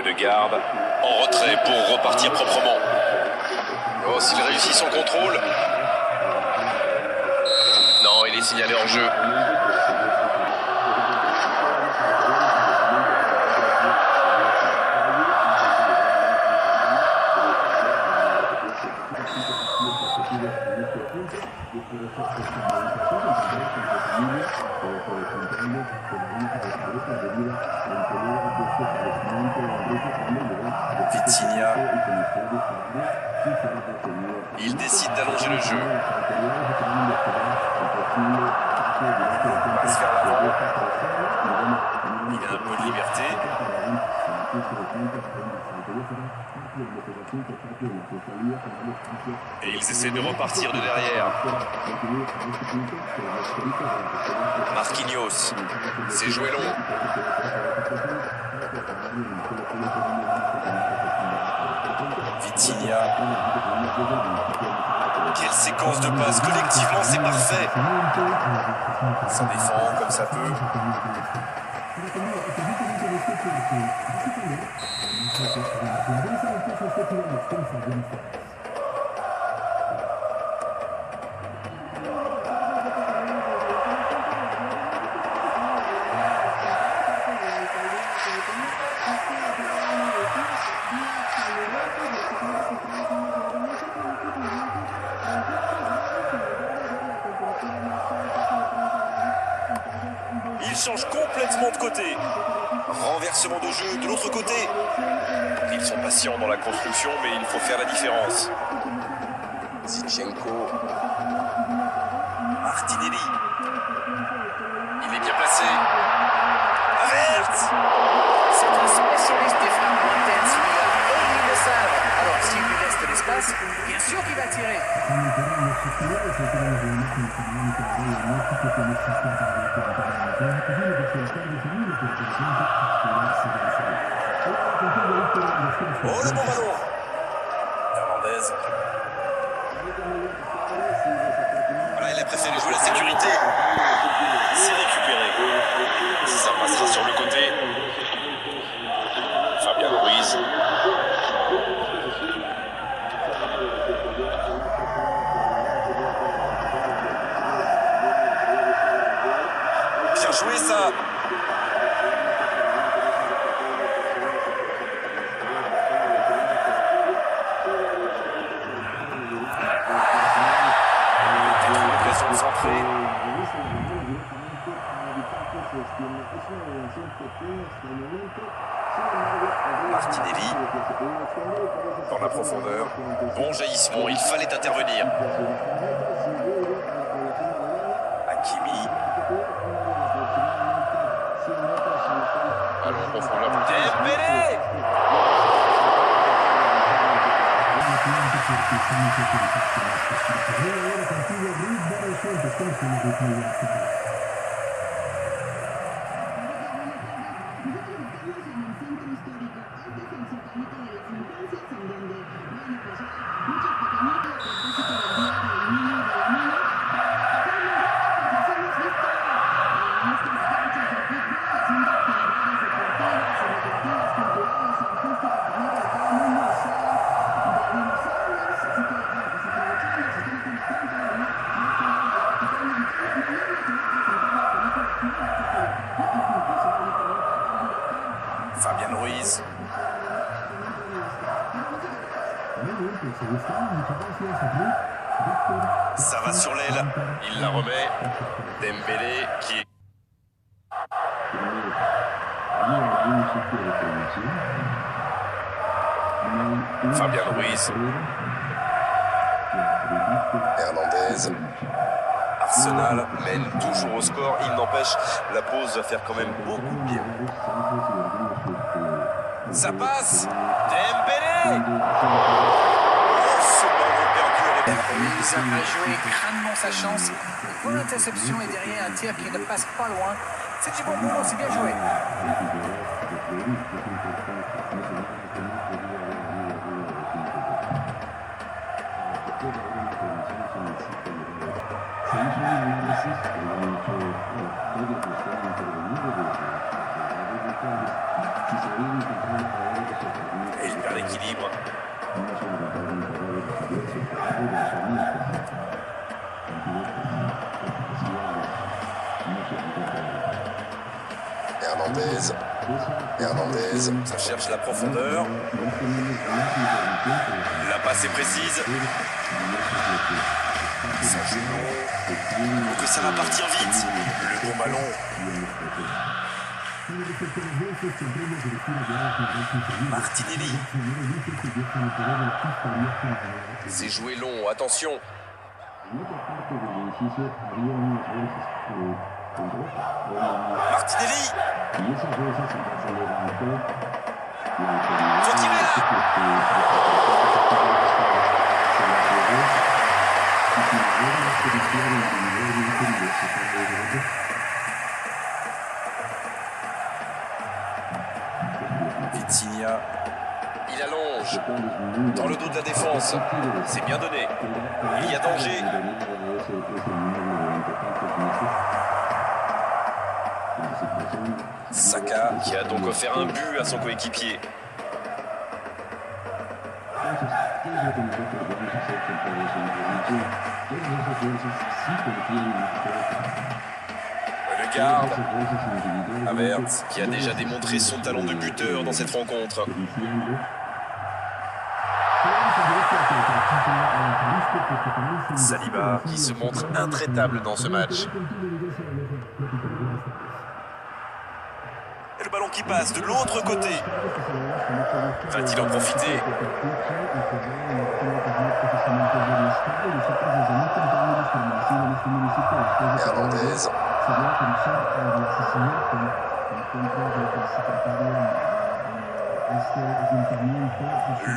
de garde. En retrait pour repartir proprement. Oh, s'il réussit son contrôle. Non, il est signalé en jeu. Vitinha. Il décide d'allonger le jeu. Passe vers l'avant. Il a un peu de liberté. Et ils essaient de repartir de derrière. Marquinhos. C'est joué long. Vitinha. Quelle séquence de passes. Collectivement, c'est parfait. Ça défend comme ça peut. Il change complètement de côté. Renversement de jeu de l'autre côté. Ils sont patients dans la construction, mais il faut faire la différence. Zinchenko. Martinelli. Il est bien placé. Alerte. C'est un spécialiste des frappes lointaines, celui-là. Et ils le savent. Alors, s'il lui laisse de l'espace, bien sûr qu'il va tirer. Oh, le bon ballon. Hernandez. Voilà, il a préféré jouer la sécurité. C'est récupéré. Ça passera sur le côté. Fabien Ruiz. Bien joué ça. Martinelli dans la profondeur. Bon jaillissement, il fallait intervenir. Hakimi. Allons en profondeur. Dembélé. Fabien Ruiz. Ça va sur l'aile. Il la remet. Dembélé qui est... Fabien Ruiz. Hernandez. Arsenal mène toujours au score. Il n'empêche, la pause va faire quand même beaucoup de bien. Ça passe. Dembélé. Ce ballon perdu. Ruiz a joué crânement sa chance. Une bonne interception et derrière un tir qui ne passe pas loin. C'est du bon boulot, c'est bien joué. Hernandez. Hernandez. Ça cherche la profondeur. La passe est précise. Ça joue long. Oh, que ça va partir vite. Le bon ballon. Martinelli. C'est joué long, attention. Martinelli. Toi qui mets là. Vitinha. Il allonge dans le dos de la défense. C'est bien donné. Il y a danger. Saka qui a donc offert un but à son coéquipier. Le garde, Havertz, qui a déjà démontré son talent de buteur dans cette rencontre. Saliba qui se montre intraitable dans ce match. Et le ballon qui passe de l'autre côté. Va-t-il en profiter? Hernandez.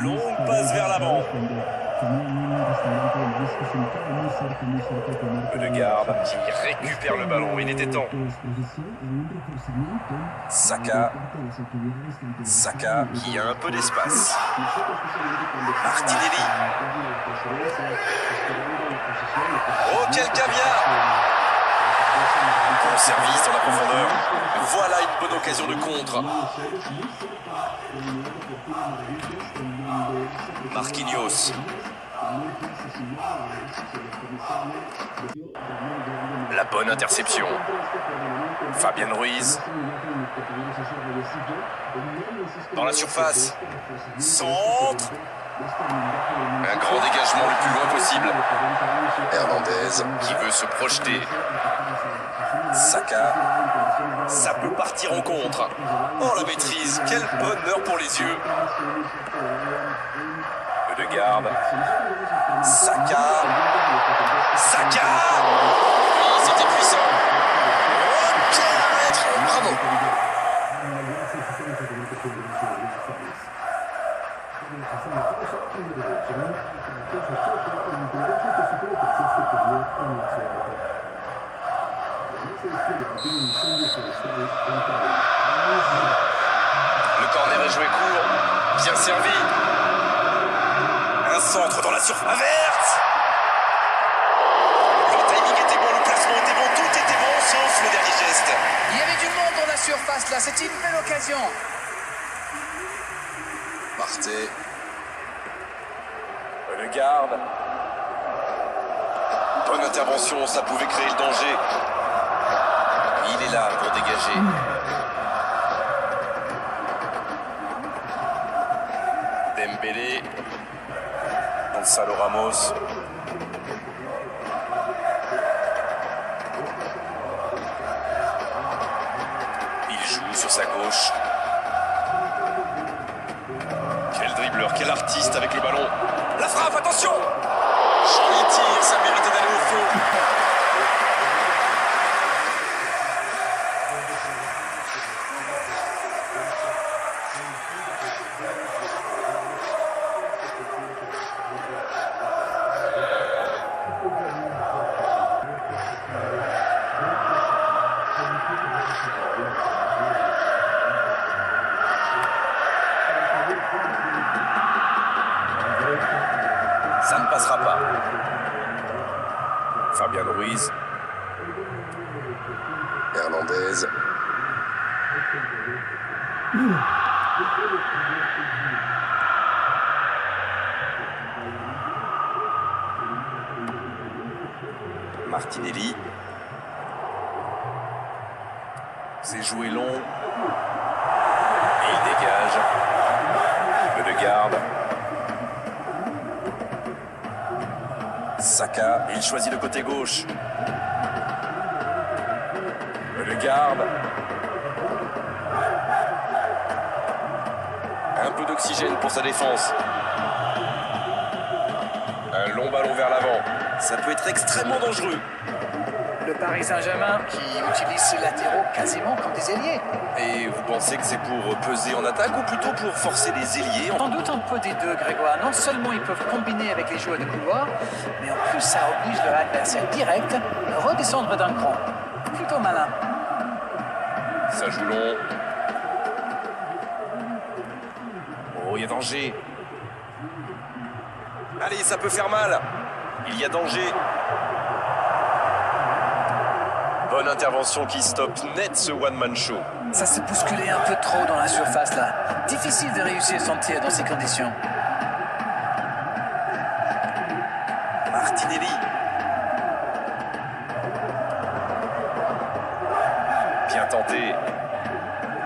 Longue passe vers l'avant. Le garde qui récupère le ballon, il était temps. Saka. Saka qui a un peu d'espace. Martinelli. Oh, quel caviar! Bon service dans la profondeur. Voilà une bonne occasion de contre. Marquinhos. La bonne interception. Fabien Ruiz. Dans la surface. Centre. Un grand dégagement le plus loin possible. Hernandez qui veut se projeter. Saka. Ça peut partir en contre. Oh la maîtrise, quel bonheur pour les yeux. De garde. Saka. Saka. Oui, c'était puissant. Oh, quel arrêt. Bravo. Le corner est joué court. Bien servi. Un centre dans la surface verte. Le timing était bon, le placement était bon, tout était bon, sauf le dernier geste. Il y avait du monde dans la surface là, c'était une belle occasion. Partez. Le garde. Bonne intervention, ça pouvait créer le danger. Il est là pour dégager. Dembélé. Gonzalo Ramos. Il joue sur sa gauche. Quel dribbleur, quel artiste avec le ballon. La frappe, attention! Joli tir, ça méritait d'aller au fond. Ça ne passera pas. Fabien Ruiz. Hernandez. Martinelli. C'est joué long. Et il dégage. Le garde. Saka, il choisit le côté gauche. Le garde. Un peu d'oxygène pour sa défense. Un long ballon vers l'avant. Ça peut être extrêmement dangereux. Le Paris Saint-Germain qui utilise ses latéraux quasiment comme des ailiers. Et vous pensez que c'est pour peser en attaque ou plutôt pour forcer les ailiers? Sans doute un peu des deux, Grégoire. Non seulement ils peuvent combiner avec les joueurs de couloir, mais en plus ça oblige leur adversaire direct à redescendre d'un cran. Plutôt malin. Ça joue long. Oh, il y a danger. Allez, ça peut faire mal. Il y a danger. Bonne intervention qui stoppe net ce one-man show. Ça s'est bousculé un peu trop dans la surface là. Difficile de réussir son tir dans ces conditions. Martinelli. Bien tenté.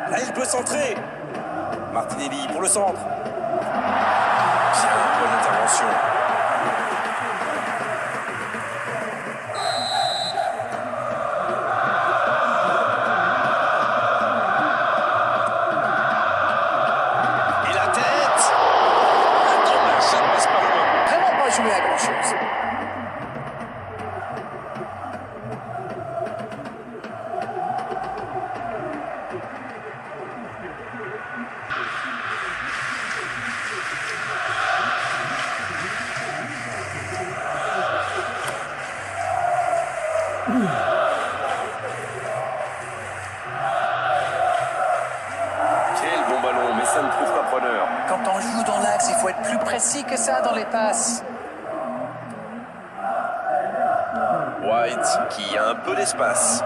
Là, il peut centrer. Martinelli pour le centre. Bien, bonne intervention. Et la tête. Dommage, ça ne passe pas loin. Vraiment pas joué à grand chose. Quel bon ballon, mais ça ne trouve pas preneur. Quand on joue dans l'axe, il faut être plus précis que ça dans les passes. White qui a un peu d'espace.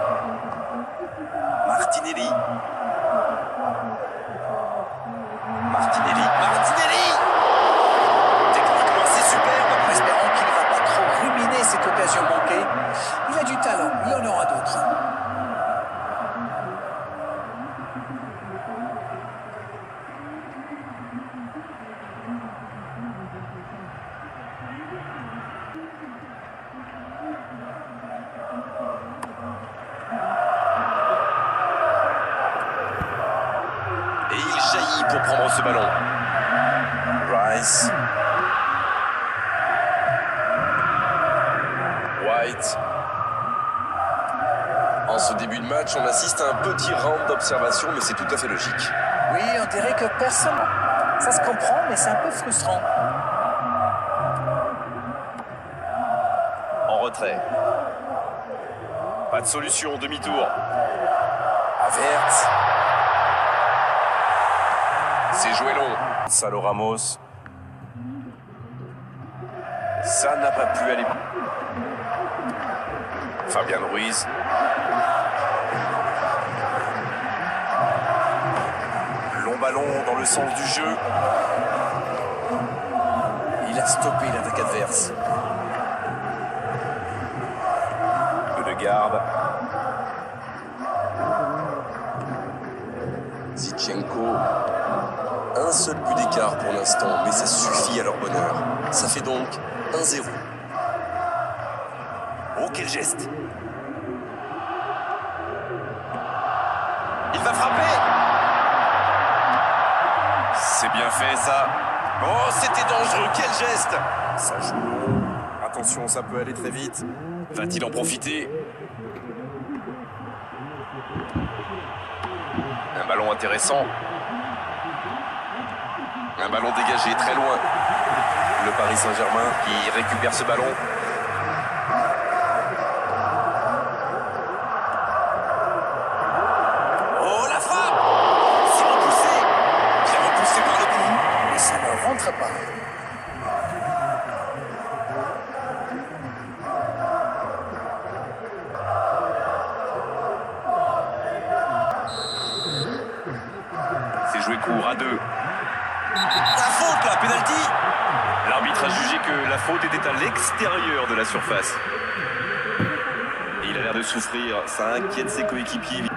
Martinelli. Martinelli. Techniquement, c'est superbe. En espérant qu'il ne va pas trop ruminer cette occasion manquée. Il a du talent, il en aura d'autres. Et il jaillit pour prendre ce ballon. Rice. White. En ce début de match, on assiste à un petit round d'observation, mais c'est tout à fait logique. Oui, on dirait que personne... Ça se comprend, mais c'est un peu frustrant. En retrait. Pas de solution, demi-tour. Havertz. C'est joué long. Salo Ramos. Ça n'a pas pu aller. Fabian Ruiz. Long ballon dans le sens du jeu. Il a stoppé l'attaque adverse. Garde. Zinchenko. Un seul but d'écart pour l'instant, mais ça suffit à leur bonheur. Ça fait donc 1-0. Oh, quel geste! Il va frapper! C'est bien fait, ça. Oh, c'était dangereux, quel geste! Ça joue long. Attention, ça peut aller très vite. Va-t-il en profiter? Un ballon intéressant. Un ballon dégagé très loin. Le Paris Saint-Germain qui récupère ce ballon. Oh, la frappe! C'est repoussé. Bien repoussé par le coup. Mais ça ne rentre pas. C'est joué court à 2. La faute là, pénalty. L'arbitre a jugé que la faute était à l'extérieur de la surface. Et il a l'air de souffrir, ça inquiète ses coéquipiers.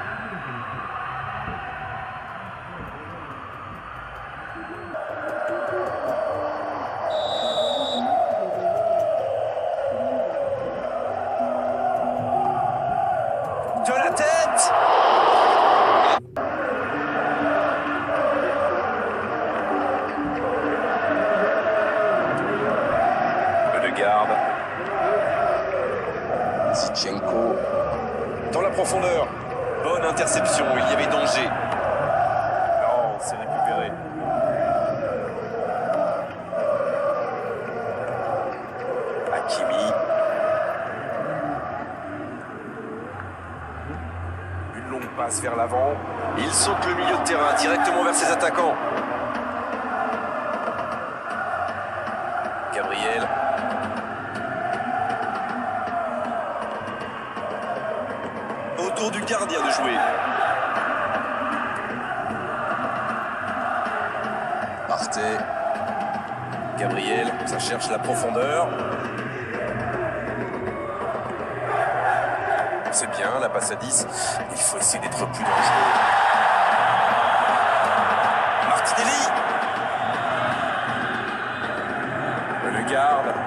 interception, il y avait danger. Non, c'est récupéré. Hakimi. Une longue passe vers l'avant. Il saute le milieu de terrain directement vers ses attaquants. Gabriel. Autour du gardien de jouer. Arte. Gabriel, ça cherche la profondeur. C'est bien, la passe à 10. Il faut essayer d'être plus dangereux. Martinelli. Le garde.